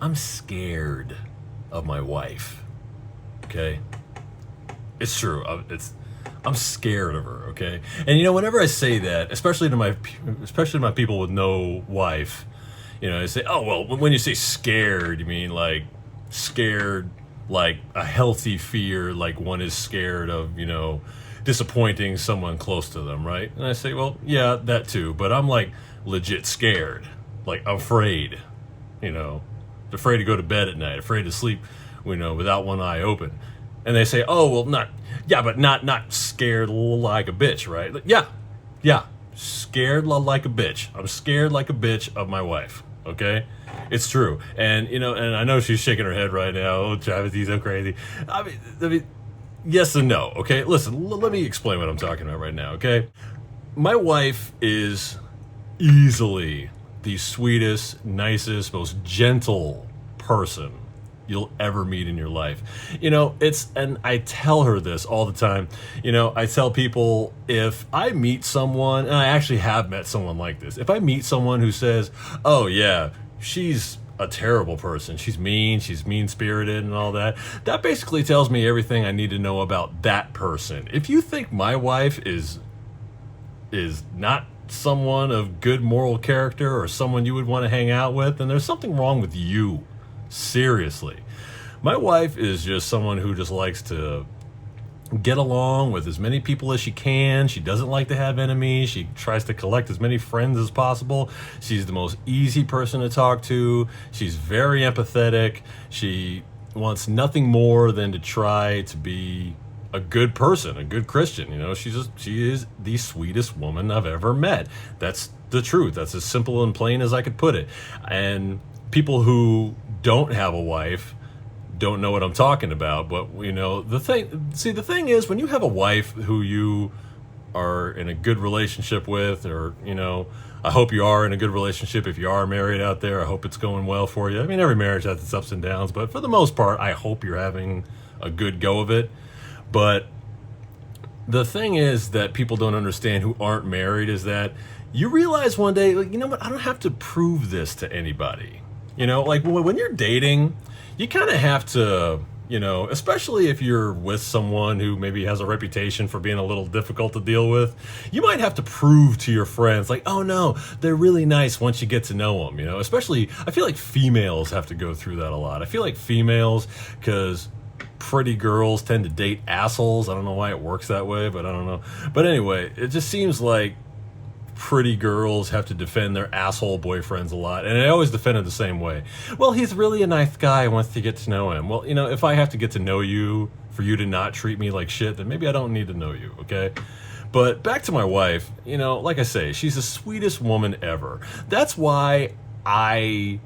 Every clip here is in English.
I'm scared of my wife. Okay, it's true. I'm scared of her. Okay, and whenever I say that, especially to my people with no wife, I say, oh well, when you say scared, you mean like scared, like a healthy fear, like one is scared of disappointing someone close to them, right? And I say, well, yeah, that too, but I'm like legit scared, like afraid, afraid to go to bed at night, afraid to sleep, without one eye open. And they say, oh, well, not scared like a bitch, right? Like, yeah, scared like a bitch. I'm scared like a bitch of my wife, okay? It's true. And, and I know she's shaking her head right now. Oh, Travis, he's so crazy. I mean, yes and no, okay? Listen, let me explain what I'm talking about right now, okay? My wife is easily the sweetest, nicest, most gentle person you'll ever meet in your life. And I tell her this all the time. I tell people, if I meet someone, and I actually have met someone like this, if I meet someone who says, oh yeah, she's a terrible person, she's mean-spirited and all that, that basically tells me everything I need to know about that person. If you think my wife is not someone of good moral character or someone you would want to hang out with, then there's something wrong with you. Seriously. My wife is just someone who just likes to get along with as many people as she can. She doesn't like to have enemies. She tries to collect as many friends as possible. She's the most easy person to talk to. She's very empathetic. She wants nothing more than to try to be a good person, a good Christian. She is the sweetest woman I've ever met. That's the truth. That's as simple and plain as I could put it. And people who don't have a wife don't know what I'm talking about. But the thing is, when you have a wife who you are in a good relationship with, or I hope you are in a good relationship. If you are married out there, I hope it's going well for you. I mean, every marriage has its ups and downs, but for the most part, I hope you're having a good go of it. But the thing is that people don't understand who aren't married is that you realize one day, like, what, I don't have to prove this to anybody. Like when you're dating, you kind of have to, especially if you're with someone who maybe has a reputation for being a little difficult to deal with, you might have to prove to your friends, like, oh no, they're really nice once you get to know them, especially, I feel like females have to go through that a lot. I feel like females, because pretty girls tend to date assholes. I don't know why it works that way, but I don't know. But anyway, it just seems like pretty girls have to defend their asshole boyfriends a lot, and I always defend it the same way. Well, he's really a nice guy, I want to get to know him. Well, if I have to get to know you for you to not treat me like shit, then maybe I don't need to know you, okay? But back to my wife, like I say, she's the sweetest woman ever. That's why I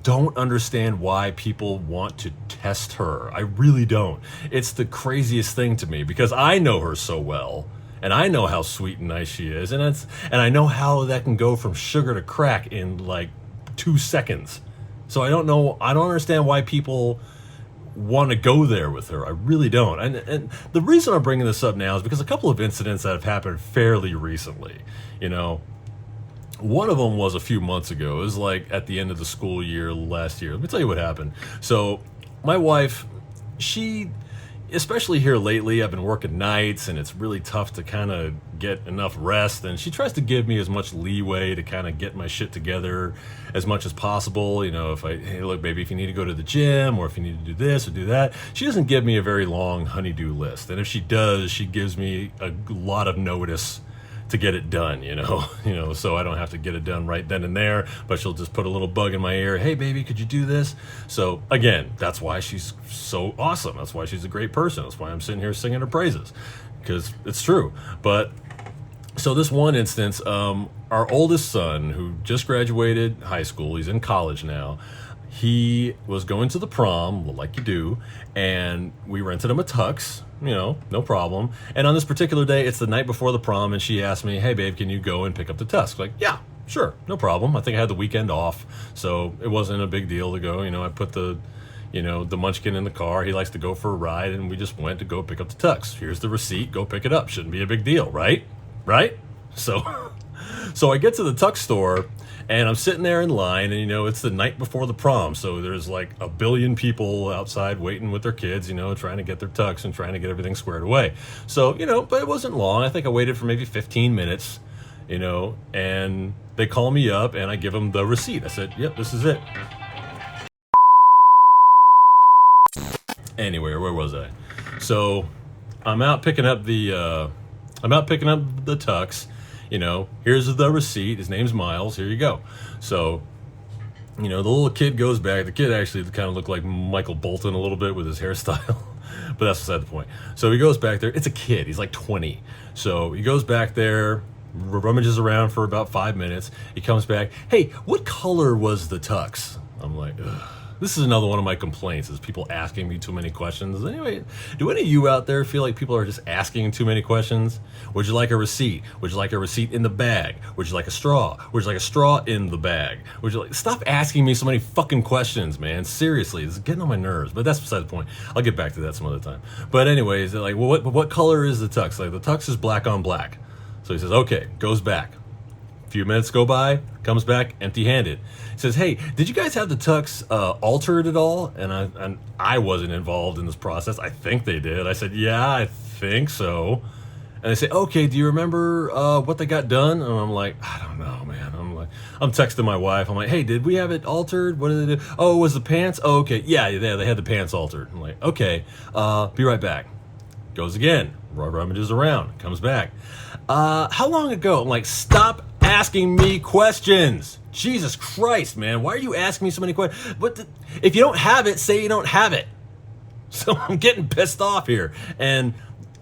don't understand why people want to test her. I really don't. It's the craziest thing to me, because I know her so well. And I know how sweet and nice she is, and I know how that can go from sugar to crack in like 2 seconds. So I don't understand why people want to go there with her. I really don't. And the reason I'm bringing this up now is because a couple of incidents that have happened fairly recently. One of them was a few months ago. It was like at the end of the school year last year. Let me tell you what happened. So my wife, especially here lately, I've been working nights and it's really tough to kind of get enough rest, and she tries to give me as much leeway to kind of get my shit together as much as possible. Hey, look, baby, if you need to go to the gym, or if you need to do this or do that, she doesn't give me a very long honey-do list. And if she does, she gives me a lot of notice to get it done, so I don't have to get it done right then and there, but she'll just put a little bug in my ear. Hey, baby, could you do this? So again, that's why she's so awesome. That's why she's a great person. That's why I'm sitting here singing her praises, because it's true. But so this one instance, our oldest son, who just graduated high school, he's in college now, he was going to the prom, like you do, and we rented him a tux, no problem. And on this particular day, it's the night before the prom, and she asked me, hey, babe, can you go and pick up the tux? Like, yeah, sure, no problem. I think I had the weekend off, so it wasn't a big deal to go. I put the munchkin in the car. He likes to go for a ride, and we just went to go pick up the tux. Here's the receipt. Go pick it up. Shouldn't be a big deal, right? So I get to the tux store, And I'm sitting there in line, and it's the night before the prom, so there's like a billion people outside waiting with their kids, trying to get their tux and trying to get everything squared away. So, but it wasn't long. I think I waited for maybe 15 minutes, and they call me up, and I give them the receipt. I said, yep, this is it. Anyway, where was I? So I'm out picking up the tux. Here's the receipt. His name's Miles. Here you go. So, the little kid goes back. The kid actually kind of looked like Michael Bolton a little bit with his hairstyle, but that's beside the point. So he goes back there. It's a kid. He's like 20. So he goes back there, rummages around for about 5 minutes. He comes back. Hey, what color was the tux? I'm like, ugh. This is another one of my complaints, is people asking me too many questions. Anyway, do any of you out there feel like people are just asking too many questions? Would you like a receipt? Would you like a receipt in the bag? Would you like a straw? Would you like a straw in the bag? Stop asking me so many fucking questions, man. Seriously, this is getting on my nerves. But that's beside the point. I'll get back to that some other time. But anyways, they're like, well, what color is the tux? Like, the tux is black on black. So he says, okay, goes back. Few minutes go by, comes back empty-handed. He says, hey, did you guys have the tux altered at all? And I wasn't involved in this process. I think they did. I said, yeah, I think so. And they say, okay, do you remember what they got done? And I'm like, I don't know, man. I'm texting my wife. I'm like, hey, did we have it altered? What did they do? Oh, it was the pants? Oh, okay. Yeah, they had the pants altered. I'm like, okay, be right back. Goes again, rummages around, comes back. How long ago? I'm like, stop asking me questions. Jesus Christ, man. Why are you asking me so many questions? If you don't have it, say you don't have it. So I'm getting pissed off here. And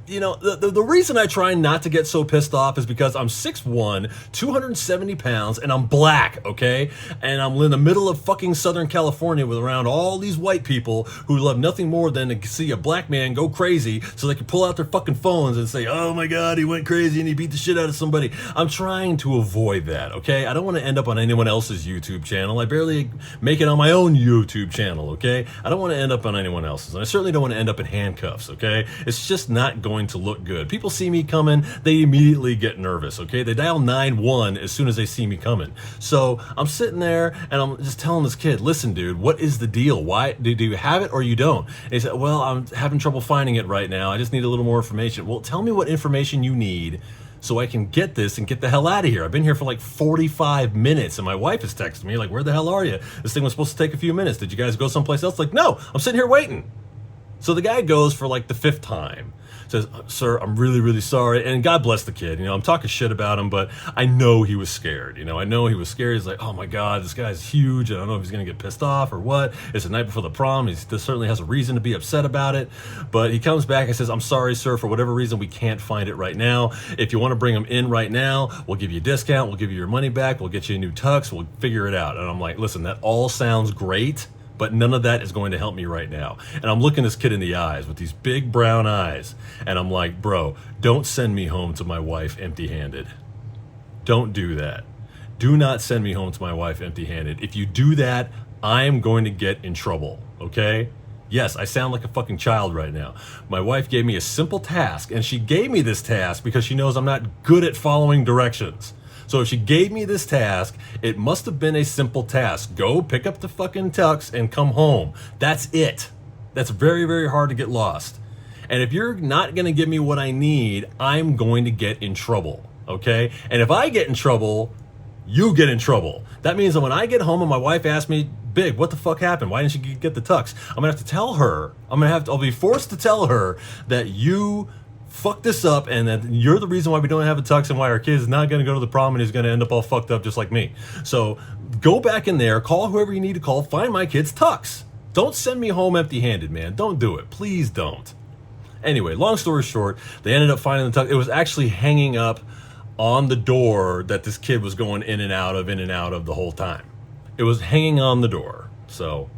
the reason I try not to get so pissed off is because I'm 6'1", 270 pounds, and I'm black, okay? And I'm in the middle of fucking Southern California with around all these white people who love nothing more than to see a black man go crazy so they can pull out their fucking phones and say, oh my God, he went crazy and he beat the shit out of somebody. I'm trying to avoid that, okay? I don't want to end up on anyone else's YouTube channel. I barely make it on my own YouTube channel, okay? I don't want to end up on anyone else's. And I certainly don't want to end up in handcuffs, okay? It's just not going to look good. People see me coming, they immediately get nervous, okay? They dial 911 as soon as they see me coming. So I'm sitting there and I'm just telling this kid, listen, dude, what is the deal? Why do you have it or you don't? And he said, well, I'm having trouble finding it right now. I just need a little more information. Well, tell me what information you need so I can get this and get the hell out of here. I've been here for like 45 minutes and my wife has texted me like, where the hell are you? This thing was supposed to take a few minutes. Did you guys go someplace else? Like, no, I'm sitting here waiting. So the guy goes for like the 5th time. Says, sir, I'm really, really sorry. And God bless the kid. I'm talking shit about him, but I know he was scared. I know he was scared. He's like, oh my God, this guy's huge. I don't know if he's going to get pissed off or what. It's the night before the prom. He certainly has a reason to be upset about it. But he comes back and says, I'm sorry, sir, for whatever reason, we can't find it right now. If you want to bring him in right now, we'll give you a discount. We'll give you your money back. We'll get you a new tux. We'll figure it out. And I'm like, listen, that all sounds great, but none of that is going to help me right now. And I'm looking this kid in the eyes with these big brown eyes. And I'm like, bro, don't send me home to my wife empty-handed. Don't do that. Do not send me home to my wife empty-handed. If you do that, I am going to get in trouble, okay? Yes, I sound like a fucking child right now. My wife gave me a simple task, and she gave me this task because she knows I'm not good at following directions. So if she gave me this task, it must have been a simple task. Go pick up the fucking tux and come home. That's it. That's very, very hard to get lost. And if you're not going to give me what I need, I'm going to get in trouble, okay? And if I get in trouble, you get in trouble. That means that when I get home and my wife asks me, Big, what the fuck happened? Why didn't you get the tux? I'm going to have to tell her. I'll be forced to tell her that you fuck this up and that you're the reason why we don't have a tux and why our kid is not going to go to the prom and he's going to end up all fucked up just like me. So go back in there, call whoever you need to call, find my kid's tux. Don't send me home empty-handed, man. Don't do it. Please don't. Anyway, long story short, they ended up finding the tux. It was actually hanging up on the door that this kid was going in and out of the whole time. It was hanging on the door. So,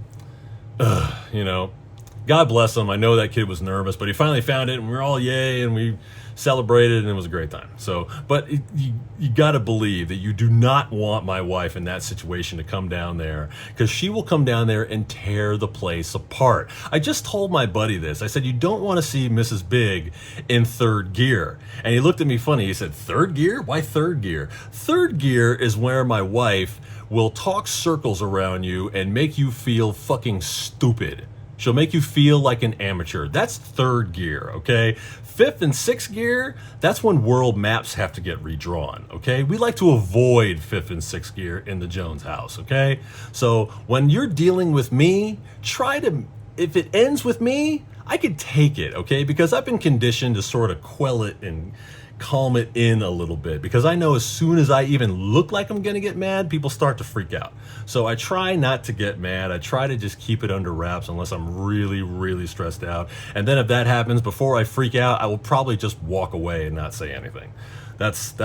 God bless him. I know that kid was nervous, but he finally found it, and we were all yay, and we celebrated, and it was a great time. So, but you got to believe that you do not want my wife in that situation to come down there, because she will come down there and tear the place apart. I just told my buddy this. I said, you don't want to see Mrs. Big in third gear. And he looked at me funny. He said, third gear? Why third gear? Third gear is where my wife will talk circles around you and make you feel fucking stupid. She'll make you feel like an amateur. That's third gear, okay? Fifth and sixth gear, that's when world maps have to get redrawn, okay? We like to avoid fifth and sixth gear in the Jones house, okay? So when you're dealing with me, try to, if it ends with me, I could take it, okay? Because I've been conditioned to sort of quell it and calm it in a little bit, because I know as soon as I even look like I'm gonna get mad, people start to freak out. So I try not to get mad. I try to just keep it under wraps unless I'm really, really stressed out. And then if that happens, before I freak out, I will probably just walk away and not say anything. That's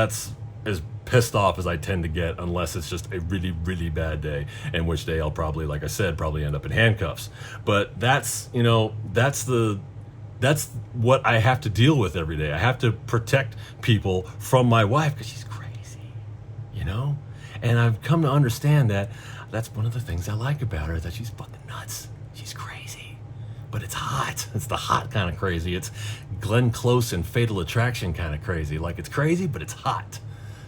as pissed off as I tend to get, unless it's just a really, really bad day, in which day I'll probably, like I said, probably end up in handcuffs. But that's, you know, that's what I have to deal with every day. I have to protect people from my wife because she's crazy, you know? And I've come to understand that that's one of the things I like about her, that she's fucking nuts. She's crazy, but it's hot. It's the hot kind of crazy. It's Glenn Close and Fatal Attraction kind of crazy. Like, it's crazy, but it's hot.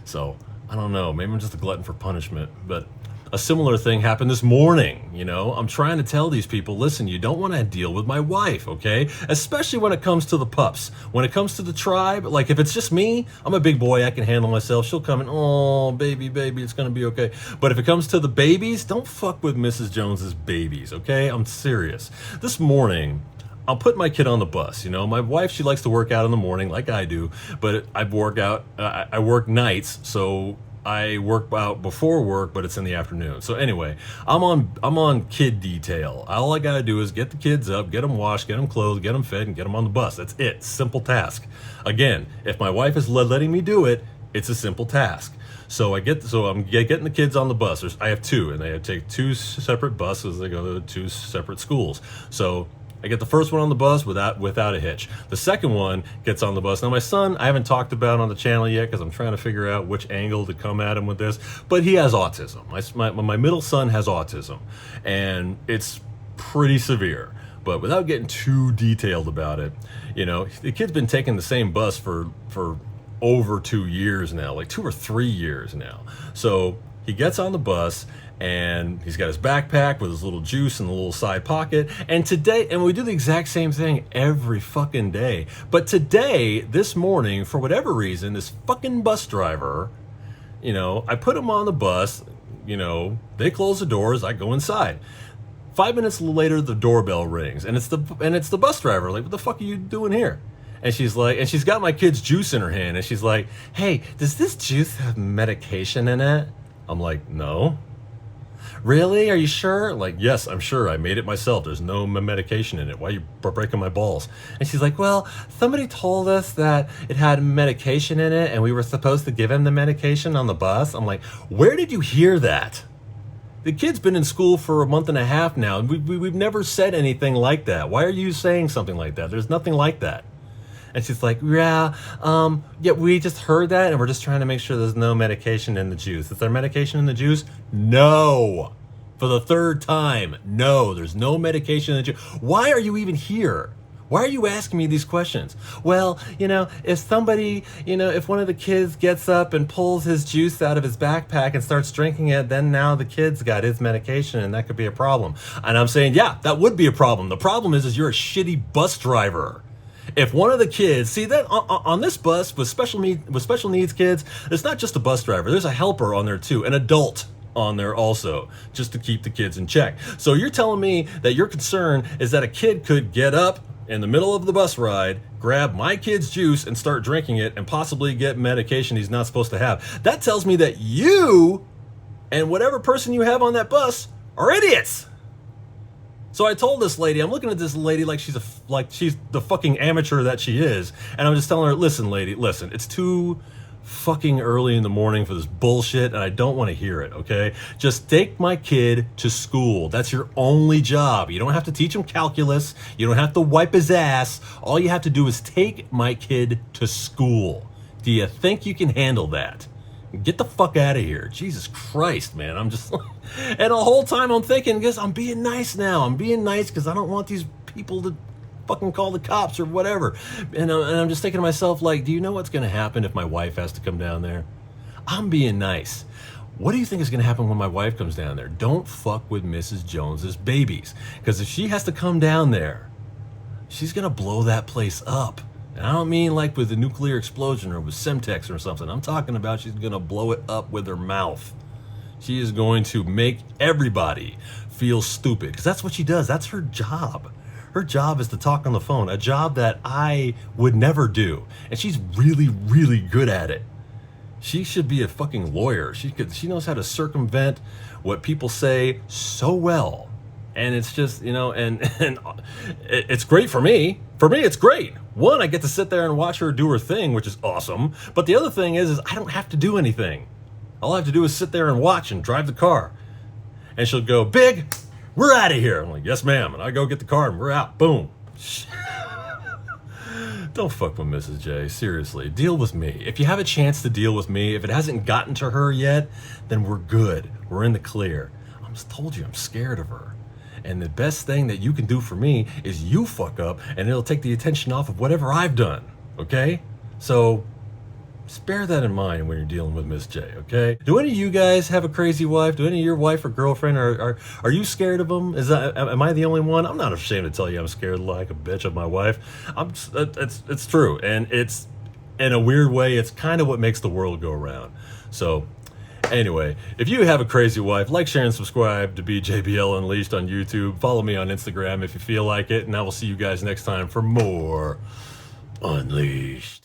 So I don't know, maybe I'm just a glutton for punishment, but a similar thing happened this morning. You know, I'm trying to tell these people, listen, you don't want to deal with my wife, okay? Especially when it comes to the pups. When it comes to the tribe, like if it's just me, I'm a big boy, I can handle myself. She'll come in, oh, baby, it's going to be okay. But if it comes to the babies, don't fuck with Mrs. Jones's babies, okay? I'm serious. This morning, I'll put my kid on the bus. You know, my wife, she likes to work out in the morning like I do, but I work nights, so I work out before work, but it's in the afternoon. So anyway, I'm on kid detail. All I gotta do is get the kids up, get them washed, get them clothed, get them fed, and get them on the bus. That's it. Simple task. Again, if my wife is letting me do it, it's a simple task. So I'm getting the kids on the bus. I have two, and they take two separate buses. They go to two separate schools. So I get the first one on the bus without a hitch. The second one gets on the bus. Now my son, I haven't talked about on the channel yet because I'm trying to figure out which angle to come at him with this, but he has autism. My middle son has autism, and it's pretty severe. But without getting too detailed about it, you know, the kid's been taking the same bus for over 2 years now, like 2 or 3 years now. So he gets on the bus, and he's got his backpack with his little juice in the little side pocket. And we do the exact same thing every fucking day. But today, this morning, for whatever reason, this fucking bus driver, you know, I put him on the bus, you know, they close the doors, I go inside. 5 minutes later, the doorbell rings, and it's the bus driver. Like, what the fuck are you doing here? And she's like, and she's got my kid's juice in her hand, and she's like, hey, does this juice have medication in it? I'm like, no. Really? Are you sure? Like, yes, I'm sure. I made it myself. There's no medication in it. Why are you breaking my balls? And she's like, well, somebody told us that it had medication in it, and we were supposed to give him the medication on the bus. I'm like, where did you hear that? The kid's been in school for a month and a half now, and we've never said anything like that. Why are you saying something like that? There's nothing like that. And she's like, yeah, we just heard that, and we're just trying to make sure there's no medication in the juice. Is there medication in the juice? No. For the third time, no, there's no medication in the juice. Why are you even here? Why are you asking me these questions? Well, you know, if one of the kids gets up and pulls his juice out of his backpack and starts drinking it, then now the kid's got his medication, and that could be a problem. And I'm saying, yeah, that would be a problem. The problem is you're a shitty bus driver. If one of the kids, see that on this bus with special needs kids, it's not just a bus driver. There's a helper on there too, an adult on there also, just to keep the kids in check. So you're telling me that your concern is that a kid could get up in the middle of the bus ride, grab my kid's juice and start drinking it, and possibly get medication he's not supposed to have. That tells me that you and whatever person you have on that bus are idiots. So I told this lady, I'm looking at this lady like she's the fucking amateur that she is, and I'm just telling her, listen, lady, listen, it's 2 fucking early in the morning for this bullshit, and I don't want to hear it, okay? Just take my kid to school. That's your only job. You don't have to teach him calculus. You don't have to wipe his ass. All you have to do is take my kid to school. Do you think you can handle that? Get the fuck out of here. Jesus Christ, man. I'm just like, and the whole time I'm thinking, guess I'm being nice now. I'm being nice because I don't want these people to fucking call the cops or whatever. And I'm just thinking to myself, like, do you know what's going to happen if my wife has to come down there? I'm being nice. What do you think is going to happen when my wife comes down there? Don't fuck with Mrs. Jones's babies. Because if she has to come down there, she's going to blow that place up. And I don't mean like with a nuclear explosion or with Semtex or something. I'm talking about she's going to blow it up with her mouth. She is going to make everybody feel stupid. Because that's what she does. That's her job. Her job is to talk on the phone, a job that I would never do. And she's really, really good at it. She should be a fucking lawyer. She knows how to circumvent what people say so well. And it's just, you know, and it's great for me. For me, it's great. One, I get to sit there and watch her do her thing, which is awesome. But the other thing is I don't have to do anything. All I have to do is sit there and watch and drive the car. And she'll go, Big, we're out of here. I'm like, yes, ma'am. And I go get the car and we're out. Boom. Don't fuck with Mrs. J. Seriously, deal with me. If you have a chance to deal with me, if it hasn't gotten to her yet, then we're good. We're in the clear. I just told you I'm scared of her. And the best thing that you can do for me is you fuck up and it'll take the attention off of whatever I've done. Okay? So spare that in mind when you're dealing with Miss J, okay? Do any of you guys have a crazy wife? Do any of your wife or girlfriend, are you scared of them? Am I the only one? I'm not ashamed to tell you I'm scared like a bitch of my wife. It's true, and it's, in a weird way, it's kind of what makes the world go around. So anyway, if you have a crazy wife, like, share, and subscribe to BJBL Unleashed on YouTube. Follow me on Instagram if you feel like it, and I will see you guys next time for more Unleashed.